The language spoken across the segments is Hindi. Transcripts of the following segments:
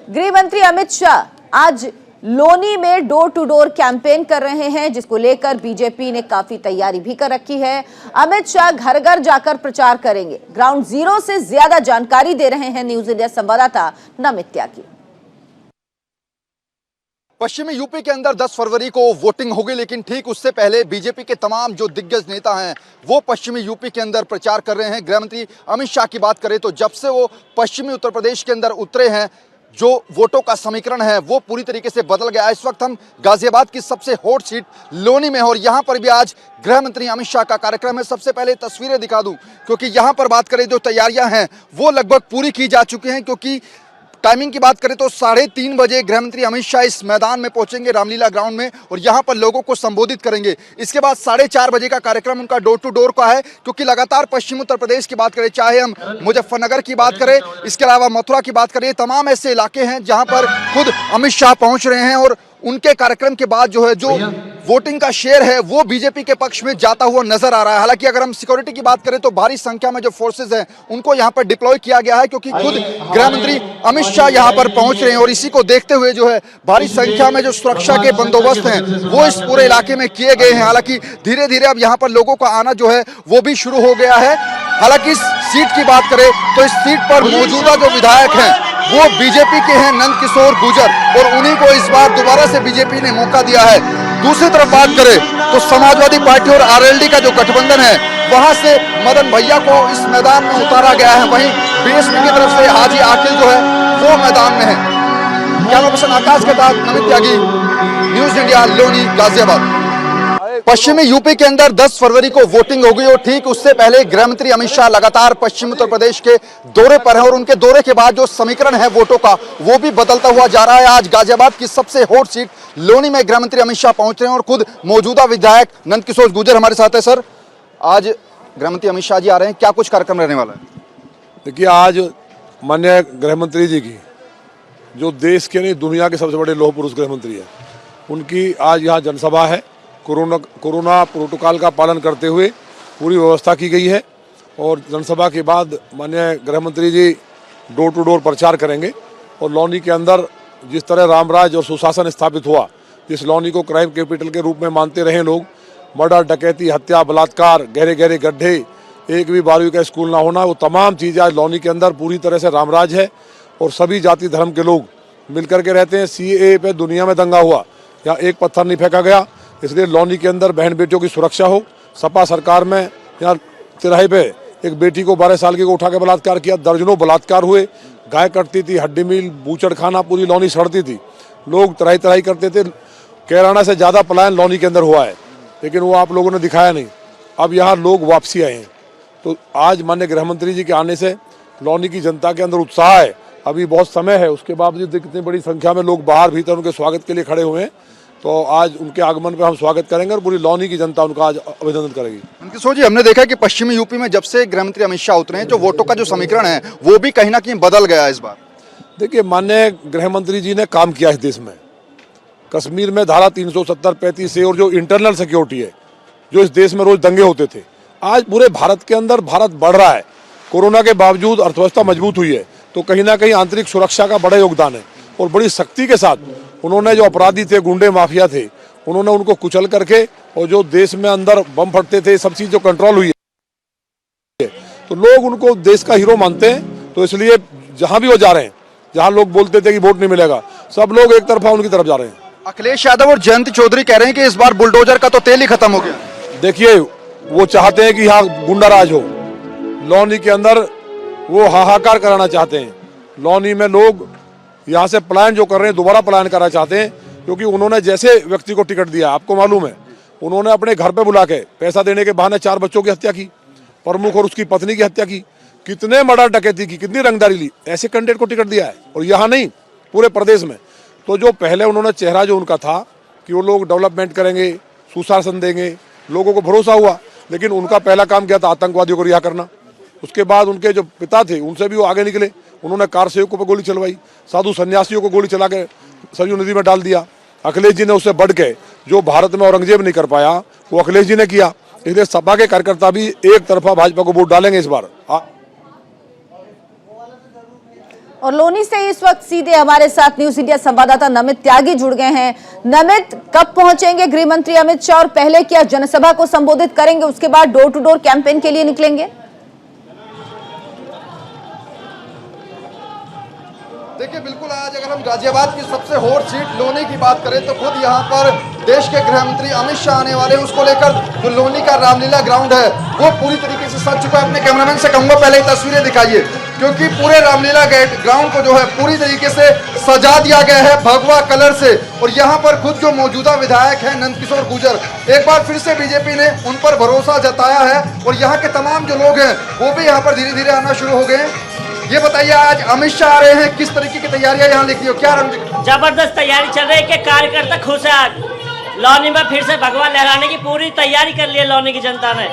गृह मंत्री अमित शाह आज लोनी में डोर टू डोर कैंपेन कर रहे हैं, जिसको लेकर बीजेपी ने काफी तैयारी भी कर रखी है। अमित शाह घर घर जाकर प्रचार करेंगे। ग्राउंड जीरो से ज्यादा जानकारी दे रहे हैं न्यूज इंडिया संवाददाता नमित त्यागी। पश्चिमी यूपी के अंदर 10 फरवरी को वोटिंग होगी, लेकिन ठीक उससे पहले बीजेपी के तमाम जो दिग्गज नेता हैं वो पश्चिमी यूपी के अंदर प्रचार कर रहे हैं। गृहमंत्री अमित शाह की बात करें तो जब से वो पश्चिमी उत्तर प्रदेश के अंदर उतरे हैं, जो वोटों का समीकरण है वो पूरी तरीके से बदल गया। इस वक्त हम गाजियाबाद की सबसे हॉट सीट लोनी में हैं और यहाँ पर भी आज गृह मंत्री अमित शाह का कार्यक्रम है। सबसे पहले तस्वीरें दिखा दूं, क्योंकि यहाँ पर बात करें जो तैयारियां हैं वो लगभग पूरी की जा चुकी हैं। क्योंकि टाइमिंग की बात करें तो 3:30 बजे गृह मंत्री अमित शाह इस मैदान में पहुंचेंगे, रामलीला ग्राउंड में, और यहां पर लोगों को संबोधित करेंगे। इसके बाद 4:30 बजे का कार्यक्रम उनका डोर टू डोर का है, क्योंकि लगातार पश्चिम उत्तर प्रदेश की बात करें, चाहे हम मुजफ्फरनगर की बात करें, इसके अलावा मथुरा की बात करें, तमाम ऐसे इलाके हैं जहां पर खुद अमित शाह पहुंच रहे हैं। और उनके कार्यक्रम के बाद जो है जो वोटिंग का शेयर है वो बीजेपी के पक्ष में जाता हुआ नजर आ रहा है। हालांकि अगर हम सिक्योरिटी की बात करें तो भारी संख्या में जो फोर्सेस हैं उनको यहां पर डिप्लॉय किया गया है, क्योंकि खुद गृह मंत्री अमित शाह यहां पर पहुंच रहे हैं और इसी को देखते हुए जो है भारी संख्या में जो सुरक्षा के बंदोबस्त हैं वो इस पूरे इलाके में किए गए हैं। हालांकि धीरे धीरे अब यहाँ पर लोगों का आना जो है वो भी शुरू हो गया है। हालांकि इस सीट की बात करें तो इस सीट पर मौजूदा जो विधायक हैं वो बीजेपी के हैं नंद किशोर गुर्जर, और उन्हीं को इस बार दोबारा से बीजेपी ने मौका दिया है। दूसरी तरफ बात करें तो समाजवादी पार्टी और आरएलडी का जो गठबंधन है वहां से मदन भैया को इस मैदान में उतारा गया है। वहीं बीएसपी की तरफ से हाजी आकिल जो है वो मैदान में है। कैमरा पर्सन आकाश के साथ नमित त्यागी, न्यूज इंडिया, लोनी, गाजियाबाद। पश्चिमी यूपी के अंदर 10 फरवरी को वोटिंग होगी और ठीक उससे पहले गृह मंत्री अमित शाह लगातार पश्चिम उत्तर प्रदेश के दौरे पर हैं और उनके दौरे के बाद जो समीकरण है वोटों का वो भी बदलता हुआ जा रहा है। आज गाजियाबाद की सबसे हॉट सीट लोनी में गृह मंत्री अमित शाह पहुंच रहे हैं और खुद मौजूदा विधायक नंद किशोर गुर्जर हमारे साथ है। सर, आज गृह मंत्री अमित शाह जी आ रहे हैं, क्या कुछ कार्यक्रम रहने वाला है? देखिए, आज माननीय गृह मंत्री जी की, जो देश के नहीं दुनिया के सबसे बड़े लौह पुरुष गृह मंत्री है, उनकी आज यहाँ जनसभा है। कोरोना प्रोटोकॉल का पालन करते हुए पूरी व्यवस्था की गई है और जनसभा के बाद माननीय गृह मंत्री जी डोर टू डोर प्रचार करेंगे। और लौनी के अंदर जिस तरह रामराज और सुशासन स्थापित हुआ, जिस लौनी को क्राइम कैपिटल के रूप में मानते रहे लोग, मर्डर, डकैती, हत्या, बलात्कार, गहरे गहरे गड्ढे, एक भी 12वीं का स्कूल ना होना, वो तमाम चीज़ें आज लौनी के अंदर पूरी तरह से रामराज है और सभी जाति धर्म के लोग मिलकर के रहते हैं। CAA पे दुनिया में दंगा हुआ, यहाँ एक पत्थर नहीं फेंका गया, इसलिए लौनी के अंदर बहन बेटियों की सुरक्षा हो। सपा सरकार में यहाँ तिराहे पे एक बेटी को 12 साल की को उठा के बलात्कार किया, दर्जनों बलात्कार हुए, गाय कटती थी, हड्डी मिल, बूचड़ खाना, पूरी लौनी सड़ती थी, लोग तराई तराई करते थे। कैराना से ज़्यादा पलायन लौनी के अंदर हुआ है, लेकिन वो आप लोगों ने दिखाया नहीं। अब यहाँ लोग वापसी आए हैं, तो आज माननीय गृह मंत्री जी के आने से लौनी की जनता के अंदर उत्साह है। अभी बहुत समय है, उसके बावजूद कितनी बड़ी संख्या में लोग बाहर भीतर उनके स्वागत के लिए खड़े हुए हैं। तो आज उनके आगमन पर हम स्वागत करेंगे और पूरी लौनी की जनता उनका आज अभिनंदन करेगी। किशोर जी, हमने देखा कि पश्चिमी यूपी में जब से गृह मंत्री अमित शाह उतरे हैं, जो वोटों का जो समीकरण है वो भी कहीं ना कहीं बदल गया इस बार। देखिए, माननीय गृह मंत्री जी ने काम किया इस देश में। कश्मीर में धारा 370-35 से और जो इंटरनल सिक्योरिटी है, जो इस देश में रोज दंगे होते थे, आज पूरे भारत के अंदर भारत बढ़ रहा है। कोरोना के बावजूद अर्थव्यवस्था मजबूत हुई है, तो कहीं ना कहीं आंतरिक सुरक्षा का बड़ा योगदान है और बड़ी सख्ती के साथ उन्होंने जो अपराधी थे, गुंडे माफिया थे, उन्होंने उनको कुचल करके, और जो देश में अंदर बम फटते थे, सब चीज जो कंट्रोल हुई है, तो लोग उनको देश का हीरो मानते हैं। तो इसलिए जहां भी वो जा रहे हैं, जहां लोग बोलते थे कि वोट नहीं मिलेगा, सब लोग एक तरफा उनकी तरफ जा रहे हैं। अखिलेश यादव और जयंत चौधरी कह रहे हैं कि इस बार बुलडोजर का तो तेल ही खत्म हो गया। देखिए, वो चाहते हैं कि यहाँ गुंडाराज हो, लौनी के अंदर वो हाहाकार कराना चाहते हैं। लौनी में लोग यहाँ से पलायन जो कर रहे हैं, दोबारा पलायन करना चाहते हैं, क्योंकि उन्होंने जैसे व्यक्ति को टिकट दिया, आपको मालूम है, उन्होंने अपने घर पे बुला के पैसा देने के बहाने 4 बच्चों की हत्या की, प्रमुख और उसकी पत्नी की हत्या की, कितने मर्डर डकैती की, कितनी रंगदारी ली, ऐसे कैंडिडेट को टिकट दिया है। और यहाँ नहीं, पूरे प्रदेश में। तो जो पहले उन्होंने चेहरा जो उनका था कि वो लोग डेवलपमेंट करेंगे, सुशासन देंगे, लोगों को भरोसा हुआ, लेकिन उनका पहला काम क्या था? आतंकवादियों को रिहा करना। उसके बाद उनके जो पिता थे उनसे भी वो आगे निकले, उन्होंने कार सेवकों पर गोली चलवाई, साधु सन्यासियों को गोली चला के सरयू नदी में डाल दिया। अखिलेश जी ने उससे बढ़ के जो भारत में औरंगजेब नहीं कर पाया वो अखिलेश जी ने किया। इसलिए सपा के कार्यकर्ता भी एक तरफा भाजपा को वोट डालेंगे इस बार। और लोनी से इस वक्त सीधे हमारे साथ न्यूज इंडिया संवाददाता नमित त्यागी जुड़ गए हैं। नमित, कब पहुंचेंगे गृह मंत्री अमित शाह और पहले क्या जनसभा को संबोधित करेंगे, उसके बाद डोर टू डोर कैंपेन के लिए निकलेंगे? देखिए, बिल्कुल आज अगर हम गाजियाबाद की सबसे हॉट सीट लोनी की बात करें तो खुद यहाँ पर देश के गृह मंत्री अमित शाह आने वाले हैं। उसको लेकर जो लोनी का रामलीला ग्राउंड है वो पूरी तरीके से सज चुका है। अपने कैमरामैन से कहूंगा पहले तस्वीरें दिखाइए, क्योंकि पूरे रामलीला ग्राउंड को जो है पूरी तरीके से सजा दिया गया है भगवा कलर से। और यहाँ पर खुद जो मौजूदा विधायक है नंदकिशोर गुर्जर, एक बार फिर से बीजेपी ने उन पर भरोसा जताया है और यहाँ के तमाम जो लोग हैं वो भी यहाँ पर धीरे धीरे आना शुरू हो गए। ये बताइए, आज अमित शाह आ रहे हैं, किस तरीके की तैयारियां यहाँ लिखती हो, क्या रंग? जबरदस्त तैयारी चल रही है कि कार्यकर्ता खुश है। आज लौनी में फिर से भगवा लहराने की पूरी तैयारी कर ली है लौनी की जनता ने।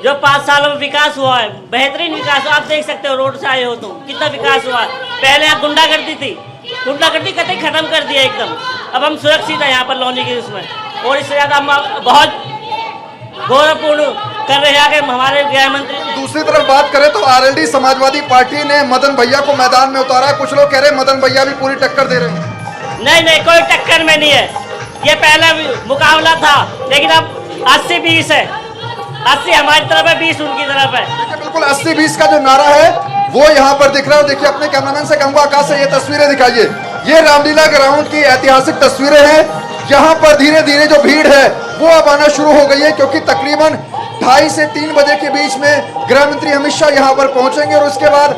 जो 5 सालों में विकास हुआ है, बेहतरीन विकास हुआ। आप देख सकते हो, रोड से आए हो तो कितना विकास हुआ है। पहले यहाँ गुंडागर्दी थी, गुंडागर्दी कतई खत्म कर दिया एकदम। अब हम सुरक्षित है यहाँ पर लौनी के उसमें, और इससे ज्यादा हम बहुत गौरवपूर्ण कर रहे हैं हमारे गृह मंत्री। दूसरी तरफ बात करें तो आरएलडी समाजवादी पार्टी ने मदन भैया को मैदान में उतारा। कुछ लोग कह रहे हैं मदन भैया भी पूरी टक्कर दे रहे हैं। नहीं, कोई टक्कर में नहीं है। ये पहला मुकाबला था, लेकिन अब 80-20 है। 80 हमारी तरफ है, 20 उनकी तरफ है। देखिए, बिल्कुल 80-20 का जो नारा है वो यहाँ पर दिख रहा है। देखिए, अपने कैमरामैन से कहूंगा आकाश से ये तस्वीरें दिखाइए। ये रामलीला ग्राउंड की ऐतिहासिक तस्वीरें हैं। यहाँ पर धीरे धीरे जो भीड़ है वो अब आना शुरू हो गई है, क्योंकि तकरीबन 2:30 से 3 बजे के बीच में गृह मंत्री अमित शाह यहाँ पर पहुंचेंगे और उसके बाद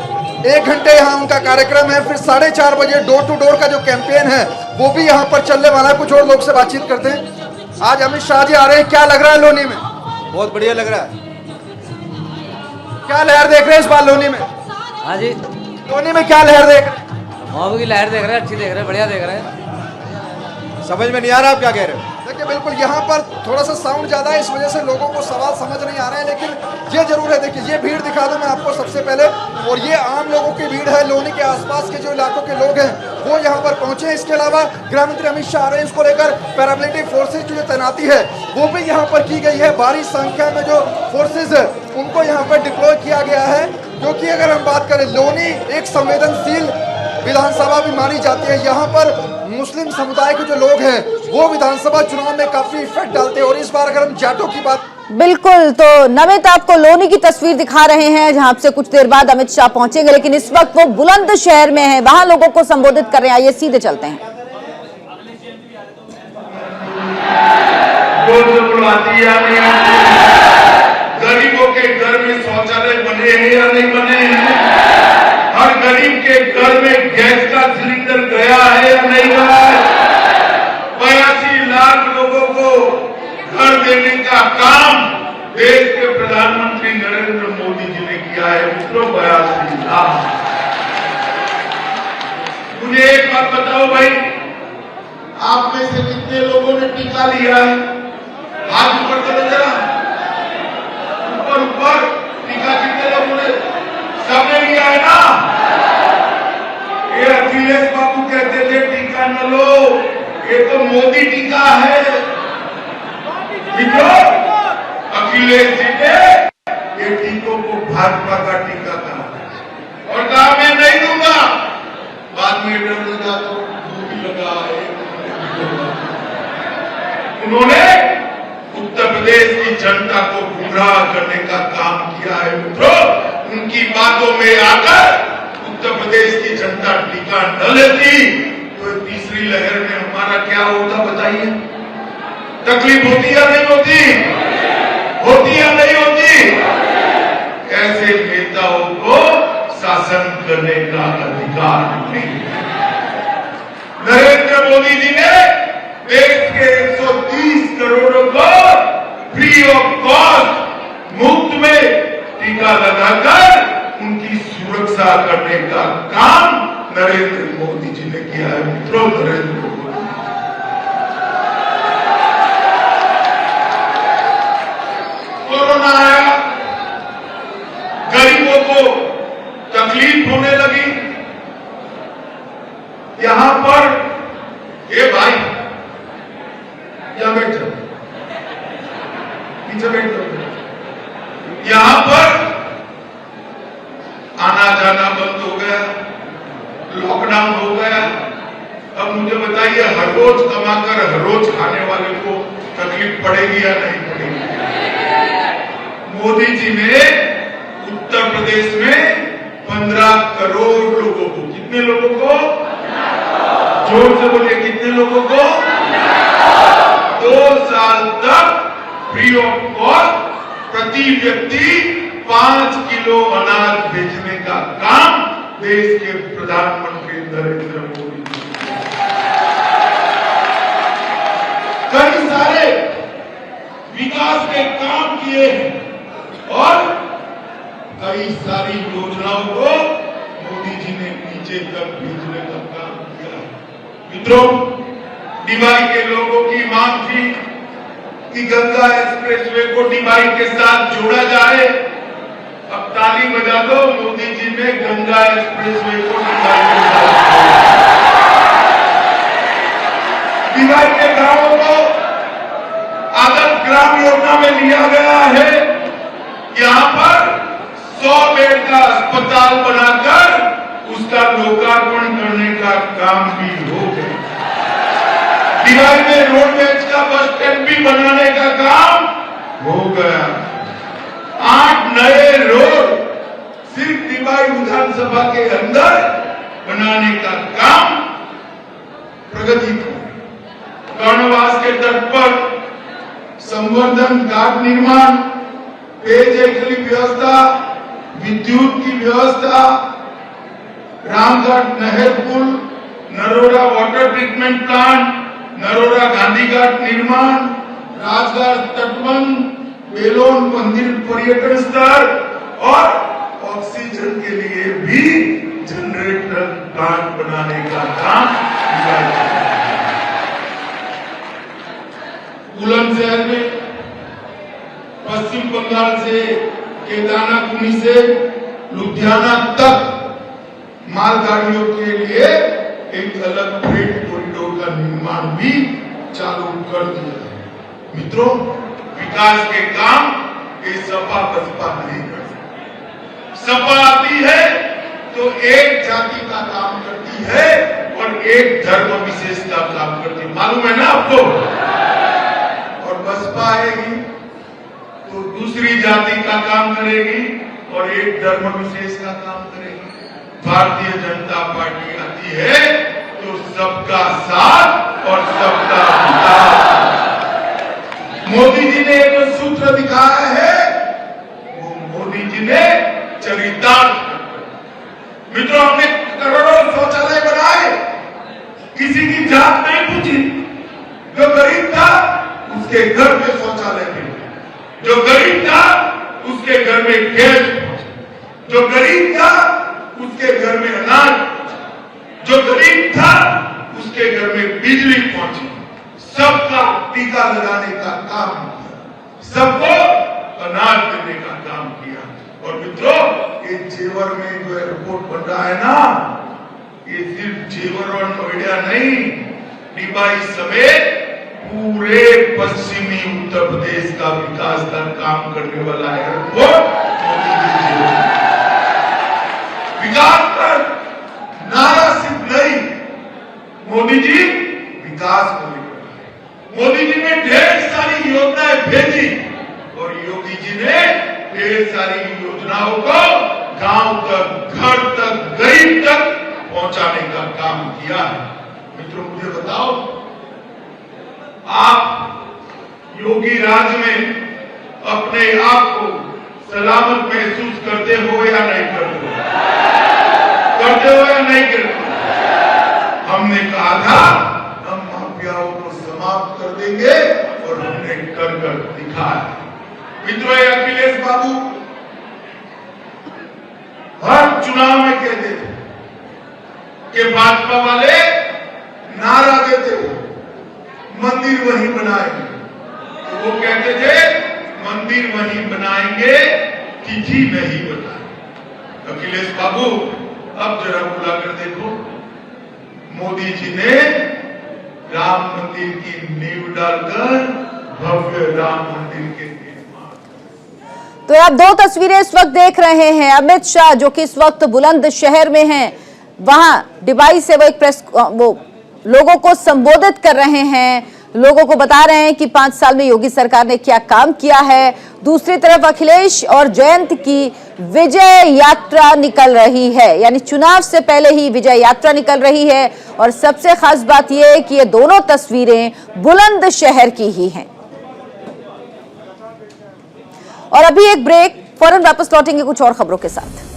1 घंटे यहाँ उनका कार्यक्रम है। फिर 4:30 बजे डोर टू डोर का जो कैंपेन है वो भी यहाँ पर चलने वाला है। कुछ और लोग से बातचीत करते हैं। आज अमित शाह जी आ रहे हैं, क्या लग रहा है लोनी में? बहुत बढ़िया लग रहा है। क्या लहर देख रहे हैं इस बार लोनी में? हाँ जी, लोनी में क्या लहर देख रहे हैं? मॉब की लहर देख रहे हैं, अच्छी देख रहे हैं, बढ़िया देख रहे हैं। समझ में नहीं आ रहा आप क्या कह रहे हो? देखिए, बिल्कुल यहाँ पर थोड़ा सा साउंड ज्यादा है, इस वजह से लोगों को सवाल समझ नहीं आ रहे हैं, लेकिन ये जरूर है। देखिए, ये भीड़ दिखा दूं मैं आपको सबसे पहले, और ये आम लोगों की भीड़ है। लोनी के आसपास के जो इलाकों के लोग हैं वो यहाँ पर पहुंचे हैं। इसके अलावा गृह मंत्री अमित शाह आ रहे हैं, इसको लेकर पैरामिलिट्री फोर्सेज की जो तैनाती है वो भी यहाँ पर की गई है। भारी संख्या में जो फोर्सेज है उनको यहाँ पर डिप्लॉय किया गया है, क्योंकि अगर हम बात करें लोनी एक संवेदनशील विधानसभा भी मानी जाती है। यहाँ पर मुस्लिम समुदाय के जो लोग हैं वो विधानसभा चुनाव में काफी इफेक्ट डालते हैं। और इस बार अगर हम जाटों की बात, बिल्कुल, तो नमित आपको लोनी की तस्वीर दिखा रहे हैं जहां से कुछ देर बाद अमित शाह पहुंचेंगे, लेकिन इस वक्त वो बुलंदशहर में है, वहां लोगों को संबोधित कर रहे हैं। आइए सीधे चलते हैं। गरीबों के घर में शौचालय बने हैं या नहीं बने हैं? हर गरीब के घर में गैस का सिलेंडर गया है या नहीं गया है? 82 लाख लोगों को घर देने का काम देश के प्रधानमंत्री नरेंद्र मोदी जी ने किया है। मित्रों, 82 लाख। मुझे एक बात बताओ भाई, आप में से कितने लोगों ने टीका लिया है? हाथ ऊपर करो जरा, ऊपर टीका कितने लोगों ने? सबने लिया है ना? ये अखिलेश बाबू कहते थे टीका न लो, ये तो मोदी टीका है। मित्रों, अखिलेश जी ने ये टीकों को भाजपा का टीका कहा और कहा मैं नहीं दूंगा। बाद में डर लगा तो भी लगा है। उन्होंने उत्तर प्रदेश की जनता को गुमराह करने का काम किया है। मित्रों, उनकी बातों में आकर उत्तर प्रदेश की जनता टीका न लेती तो तीसरी लहर में हमारा क्या होता बताइए? तकलीफ होती या नहीं होती? होती या नहीं होती? ऐसे नेताओं को शासन करने का अधिकार नहीं। नरेंद्र मोदी जी ने देश के 130 करोड़ों को फ्री ऑफ कॉस्ट मुफ्त में टीका लगाकर उनकी सुरक्षा करने का काम नरेंद्र मोदी जी ने किया है। मित्रों, नरेंद्र मोदी कोरोना आया, गरीबों को तकलीफ होने लगी। यहां पर ये भाई यहां बैठ जाओ, पीछे बैठ जाओ। यहां पर आना जाना बंद हो गया, रोज कमाकर हर रोज खाने वाले को तकलीफ पड़ेगी या नहीं पड़ेगी? मोदी जी ने उत्तर प्रदेश में 15 करोड़ लोगों को, कितने लोगों को, जोर से बोलिए, कितने लोगों को, 2 साल तक फ्री ऑफ कॉस्ट प्रति व्यक्ति 5 किलो अनाज बेचने का काम देश के प्रधानमंत्री नरेंद्र मोदी जी। कई सारे विकास के काम किए हैं और कई सारी योजनाओं को मोदी जी ने नीचे तक भेजने का काम किया है। मित्रों, डिवाई के लोगों की मांग थी कि गंगा एक्सप्रेसवे को डिवाई के साथ जोड़ा जाए। अब ताली बजा दो, मोदी जी ने गंगा एक्सप्रेसवे को डिवाई के साथ, डिवाई के गांवों को आदर्श ग्राम योजना में लिया गया है। यहां पर 100 बेड का अस्पताल बनाकर उसका लोकार्पण करने का काम भी हो गया। डिवाई में रोडवेज का बस स्टैंड भी बनाने का काम हो गया। 8 नए रोड सिर्फ डिवाई विधानसभा के अंदर बनाने का काम प्रगति पर। कर्णवास के तट पर संवर्धन घाट निर्माण, पेयजल की व्यवस्था, विद्युत की व्यवस्था, रामघाट नहर पुल, Narora water treatment plant, Narora Gandhi Ghat निर्माण, राजघाट तटबंध, बेलोन मंदिर पर्यटन स्थल और ऑक्सीजन के लिए भी जनरेटर प्लांट बनाने का काम किया जा रहा है। बुलंदशहर में पश्चिम बंगाल से केदारनाथ से लुधियाना तक मालगाड़ियों के लिए एक अलग फ्रेट कॉरिडोर का निर्माण भी चालू कर दिया है। मित्रों, विकास के काम ये सपा बसपा नहीं कर सकती। सपा आती है तो एक जाति का काम करती है और एक धर्म विशेष का काम करती है, मालूम है ना आपको? और बसपा आएगी तो दूसरी जाति का काम करेगी और एक धर्म विशेष का काम करेगी। भारतीय जनता पार्टी आती है तो सबका साथ और सबका विकास। मोदी जी ने एक सूत्र दिखाया है, वो मोदी जी ने चरितार्थ। मित्रों, हमने करोड़ों शौचालय बनाए, किसी की जात नहीं पूछी। जो गरीब था उसके घर में शौचालय मिले, जो गरीब था उसके घर में गैस पहुंचे, जो गरीब था उसके घर में अनाज पहुंचे, जो गरीब था उसके घर में बिजली पहुंची। सबका टीका लगाने का काम किया, सबको अनाज देने का काम किया। और मित्रों, ये जेवर में जो एयरपोर्ट बन रहा है ना, ये सिर्फ जेवर और नोएडा नहीं, डिवाई समेत पूरे पश्चिमी उत्तर प्रदेश का विकास का काम करने वाला एयरपोर्ट मोदी जी ने। विकास पर नारा सिर्फ नहीं, मोदी जी विकास को लेकर मोदी जी ने ढेर सारी योजनाएं भेजी और योगी जी ने ढेर सारी योजनाओं को गांव तक, घर तक, गरीब तक पहुंचाने का काम किया है। मित्रों, मुझे बताओ, आप योगी राज में अपने आप को सलामत महसूस करते हो या नहीं करते हो? करते हो या नहीं करते? हमने कहा था हम माफियाओं को समाप्त कर देंगे और हमने कर दिखाया। मित्रों, अखिलेश बाबू हर चुनाव में कहते थे कि भाजपा वाले नारा देते थे मंदिर वहीं बनाएंगे, तो वो कहते थे मंदिर वहीं बनाएंगे, तिथि नहीं बताएंगे। अखिलेश बाबू, अब जरा बुलाकर देखो, मोदी जी ने राम मंदिर की नींव डालकर भव्य राम मंदिर के निर्माण। तो आप 2 तस्वीरें इस वक्त देख रहे हैं। अमित शाह जो कि इस वक्त बुलंदशहर में हैं, वहां डिवाई से वो एक लोगों को संबोधित कर रहे हैं, लोगों को बता रहे हैं कि 5 साल में योगी सरकार ने क्या काम किया है। दूसरी तरफ अखिलेश और जयंत की विजय यात्रा निकल रही है, यानी चुनाव से पहले ही विजय यात्रा निकल रही है। और सबसे खास बात यह है कि ये दोनों तस्वीरें बुलंदशहर की ही हैं। और अभी एक ब्रेक, फौरन वापस लौटेंगे कुछ और खबरों के साथ।